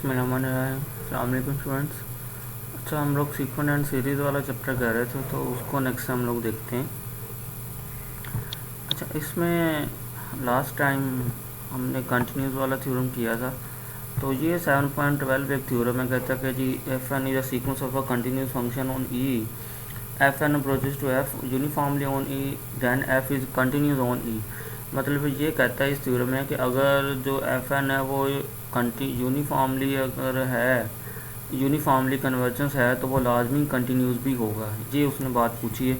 बिस्मिल्लाहिर्रहमानिर्रहीम। अस्सलाम वालेकुम स्टूडेंट्स। अच्छा, हम लोग सीक्वेंट एंड सीरीज़ वाला चैप्टर कर रहे थे, तो उसको नेक्स्ट हम लोग देखते हैं। अच्छा, इसमें लास्ट टाइम हमने कंटिन्यूस वाला थ्योरम किया था। तो ये 7.12 एक थ्योरम है, कहता है कि जी F N is a sequence of a continuous function on E, F N approaches to F uniformly on E, then F is continuous on E. मतलब ये कहता है इस थ्योरम में कि अगर जो एफ एन है वो यूनिफॉर्मली अगर है, यूनिफॉर्मली कन्वर्जेंस है, तो वो लाजमी कंटिन्यूस भी होगा। ये उसने बात पूछी है।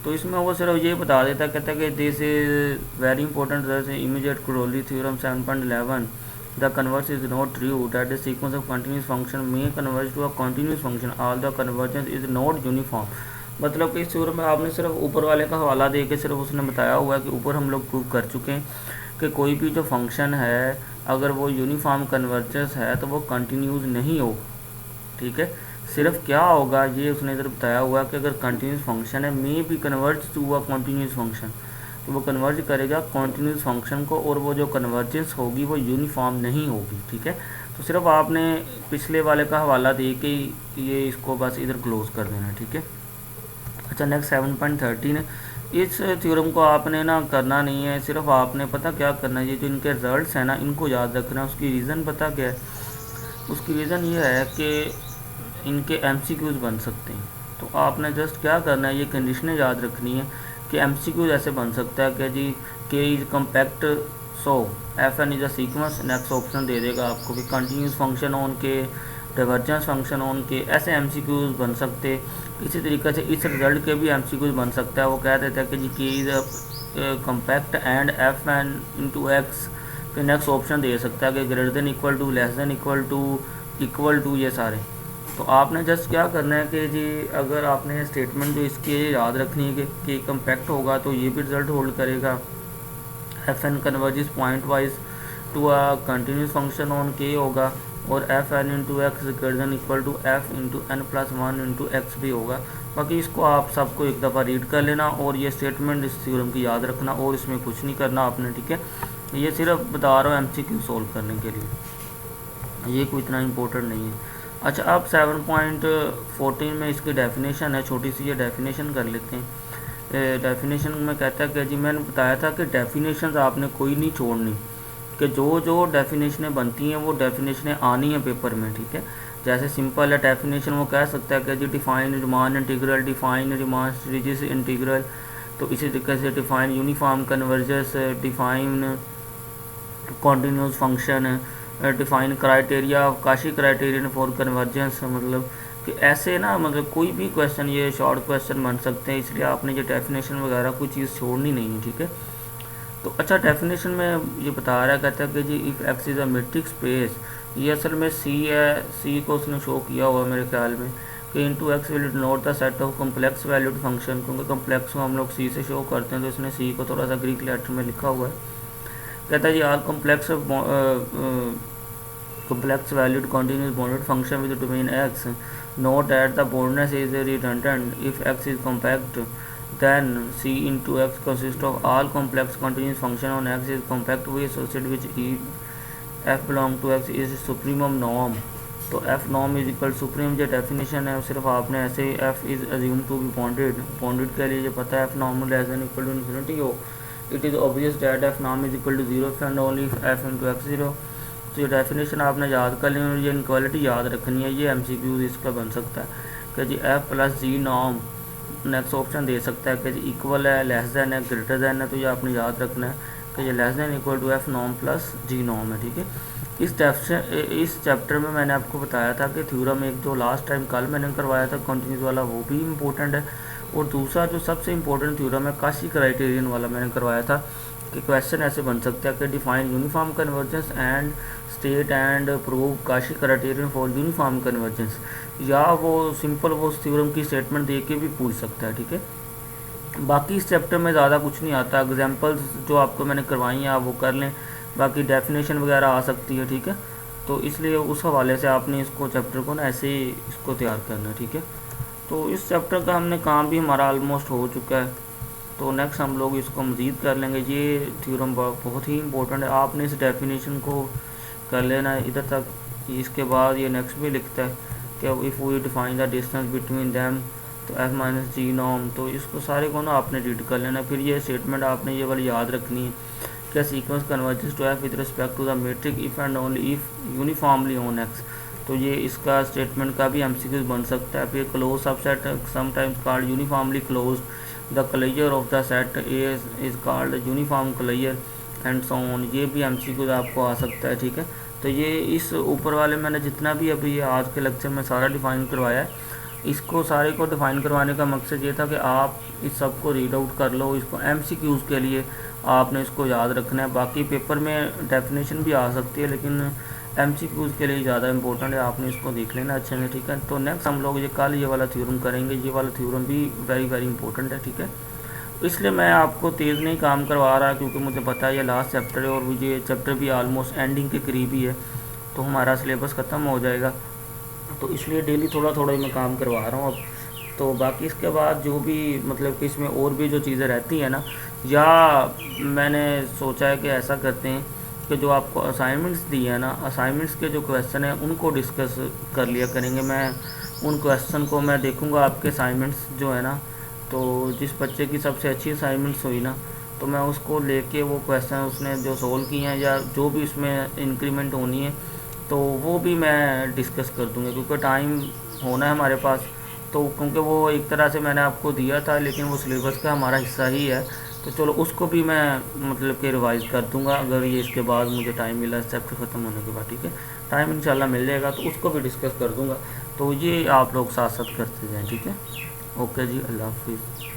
तो इसमें वो सिर्फ ये बता देता है, कहता है कि this is very important result immediate corollary theorem 7.11। The converse is not true that the sequence of continuous function may converge to a continuous function all the convergence is not uniform. मतलब कि इस theorem में आपने सिर्फ ऊपर वाले का हवाला दे के सिर्फ उसने बताया हुआ है कि ऊपर हम लोग प्रूव कर चुके हैं कि कोई भी जो फंक्शन है अगर वो यूनिफॉर्म कन्वर्जेंस है तो वो कंटिन्यूस नहीं होगा। ठीक है, सिर्फ क्या होगा ये उसने इधर बताया हुआ कि अगर कंटिन्यूस फंक्शन है may be converge to a continuous function, तो वो कन्वर्ज करेगा कंटिन्यूस फंक्शन को, और वो जो कन्वर्जेंस होगी वो यूनिफॉर्म नहीं होगी। ठीक है, तो सिर्फ आपने पिछले वाले का हवाला दे के ये इसको बस इधर क्लोज कर देना। ठीक है। अच्छा, नेक्स्ट 7.13 है। इस थ्योरम को आपने ना करना नहीं है, सिर्फ आपने पता क्या करना है, ये जो इनके रिजल्ट्स हैं ना इनको याद रखना है। उसकी रीज़न पता क्या है? उसकी रीज़न ये है कि इनके एमसीक्यूज बन सकते हैं। तो आपने जस्ट क्या करना है, ये कंडीशनें याद रखनी है कि एमसीक्यूज ऐसे बन सकता है कि जी K is compact, so F N is a sequence. Next option दे देगा आपको कि continuous function on K, divergence function on K, ऐसे एमसीक्यूज बन सकते। इसी तरीके से इस रिजल्ट के भी एमसीक्यूज बन सकता है। वो कह देता है कि जी K is a compact and F N into X, फिर नेक्स्ट ऑप्शन दे सकता है कि greater than equal to, less than equal to ये सारे। तो आपने जस्ट क्या करना है कि जी अगर आपने स्टेटमेंट जो इसकी याद रखनी है कि कम्पैक्ट होगा तो ये भी रिजल्ट होल्ड करेगा। F N converges pointwise to a continuous function on K होगा, और F N into X greater than equal to F into N plus one into X भी होगा। बाकी इसको आप सबको एक दफ़ा रीड कर लेना और ये स्टेटमेंट इस थ्योरम की याद रखना, और इसमें कुछ नहीं करना आपने। ठीक है, ये सिर्फ बता रहा हूँ एमसीक्यू सोल्व करने के लिए, ये कोई इतना इम्पोर्टेंट नहीं है। अच्छा, अब 7.14 में इसकी डेफिनेशन है, छोटी सी ये डेफिनेशन कर लेते हैं। डेफिनेशन में कहता है कि जी मैंने बताया था कि डेफिनेशन आपने कोई नहीं छोड़नी, कि जो जो डेफिनेशनें बनती हैं वो डेफिनेशनें आनी हैं पेपर में। ठीक है, जैसे सिंपल है डेफिनेशन, वो कह सकता है कि जी define Riemann integral, define Riemann series integral. तो इसी तरीके से define uniform convergence, define continuous function, define criteria Cauchy criterion for convergence. मतलब कि ऐसे ना, मतलब कोई भी क्वेश्चन ये शॉर्ट क्वेश्चन बन सकते हैं, इसलिए आपने ये डेफिनेशन वगैरह कोई चीज़ छोड़नी नहीं है। ठीक है, तो अच्छा डेफिनेशन में ये बता रहा है, कहता है कि जी if X is a metric space, ये असल में सी है, सी को उसने शो किया हुआ मेरे ख्याल में कि into x will note the set of complex valued function, क्योंकि कम्प्लेक्स को हम लोग सी से शो करते हैं, तो इसने सी को थोड़ा सा ग्रीक लेटर में लिखा हुआ है। कहता है जी are complex valued continuous bounded function with the domain x, note that the boundedness is redundant. If x is compact, then c into x consists of all complex continuous function on x is compact we associate which f belong to x is supremum norm। तो f norm is equal supreme जो definition है सिर्फ आपने ऐसे f is assumed to be bounded, bounded के लिए ये पता है f norm less than equal to infinity हो, it is obvious that f norm is equal to 0 if and only if f into x 0। तो ये डेफिनेशन आपने याद कर ली और ये इनक्वालिटी याद रखनी है। ये एमसीक्यू इसका बन सकता है कि जी F plus G norm, next option दे सकता है कि जी इक्वल है, लेस देन है, ग्रेटर देन है। तो ये आपने याद रखना है कि ये less than equal to F norm plus G norm है। ठीक है, इस चैप्टर में मैंने आपको बताया था कि थ्योरम एक जो लास्ट टाइम कल मैंने करवाया था कंटिन्यूस वाला, वो भी इम्पोर्टेंट है, और दूसरा जो सबसे इम्पोर्टेंट थ्योरम है काशी क्राइटेरियन वाला मैंने करवाया था कि क्वेश्चन ऐसे बन सकता है कि define uniform convergence and state and prove Kashi criterion for uniform convergence, या वो सिंपल वो थ्योरम की स्टेटमेंट दे के भी पूछ सकता है। ठीक है, बाकी इस चैप्टर में ज़्यादा कुछ नहीं आता, एग्जांपल्स जो आपको मैंने करवाई हैं आप वो कर लें, बाकी डेफिनेशन वगैरह आ सकती है। ठीक है, तो इसलिए उस हवाले से आपने इसको चैप्टर को ना ऐसे ही इसको तैयार करना है। ठीक है, तो इस चैप्टर का हमने काम भी हमारा ऑलमोस्ट हो चुका है, तो नेक्स्ट हम लोग इसको मज़ीद कर लेंगे। ये थ्योरम बहुत ही इंपॉर्टेंट है, आपने इस डेफिनेशन को कर लेना है इधर तक, इसके बाद ये नेक्स्ट भी लिखता है कि if we define the distance between them तो एफ माइनस जी नॉम। तो इसको सारे को ना आपने रीड कर लेना। फिर ये स्टेटमेंट आपने ये वाली याद रखनी है कि sequence converges to F with respect to the metric if and only if uniformly on X. तो ये इसका स्टेटमेंट का भी एमसीक्यूज बन सकता है। फिर closed subset sometimes called uniformly closed, the closure of the set is called uniform closure and so on. ये भी एमसीक्यूज आपको आ सकता है, ठीक है। तो ये इस ऊपर वाले मैंने जितना भी अभी ये आज के लेक्चर में सारा डिफाइन करवाया है, इसको सारे को डिफाइन करवाने का मकसद ये था कि आप इस सब को रीड आउट कर लो। इसको एमसीक्यूज के लिए आपने इसको याद रखना है। बाकी पेपर में डेफिनेशन भी आ सकती है, लेकिन एमसीक्यूज के लिए ज़्यादा इंपॉर्टेंट है, आपने इसको देख लेना अच्छे से, ठीक है। तो नेक्स्ट हम लोग कल ये वाला थ्योरम करेंगे। ये वाला थ्योरम भी वेरी वेरी इंपॉर्टेंट है, ठीक है। इसलिए मैं आपको तेज़ नहीं काम करवा रहा, क्योंकि मुझे पता है ये लास्ट चैप्टर है और ये चैप्टर भी आलमोस्ट एंडिंग के करीब ही है, तो हमारा सिलेबस ख़त्म हो जाएगा। तो इसलिए डेली थोड़ा थोड़ा ही मैं काम करवा रहा हूँ अब। तो बाकी इसके बाद जो भी मतलब कि इसमें और भी जो चीज़ें रहती हैं ना, या मैंने सोचा है कि ऐसा करते हैं कि जो आपको असाइनमेंट्स दिए हैं ना, असाइनमेंट्स के जो क्वेश्चन हैं उनको डिस्कस कर लिया करेंगे। मैं उन क्वेश्चन को मैं देखूँगा, आपके असाइनमेंट्स जो है ना, तो जिस बच्चे की सबसे अच्छी असाइनमेंट्स हुई ना, तो मैं उसको लेके वो क्वेश्चन उसने जो सोल्व किए हैं या जो भी उसमें इंक्रीमेंट होनी है, तो वो भी मैं डिस्कस कर दूँगा, क्योंकि टाइम होना है हमारे पास। तो क्योंकि वो एक तरह से मैंने आपको दिया था, लेकिन वो सिलेबस का हमारा हिस्सा ही है, तो चलो उसको भी मैं मतलब कि रिवाइज़ कर दूँगा अगर ये इसके बाद मुझे टाइम मिला इस चैप्टर ख़त्म होने के बाद, ठीक है। टाइम इंशाल्लाह मिल जाएगा तो उसको भी डिस्कस कर दूँगा। तो ये आप लोग साथ साथ करते जाएँ, ठीक है। ओके जी, अल्लाह हाफिज़।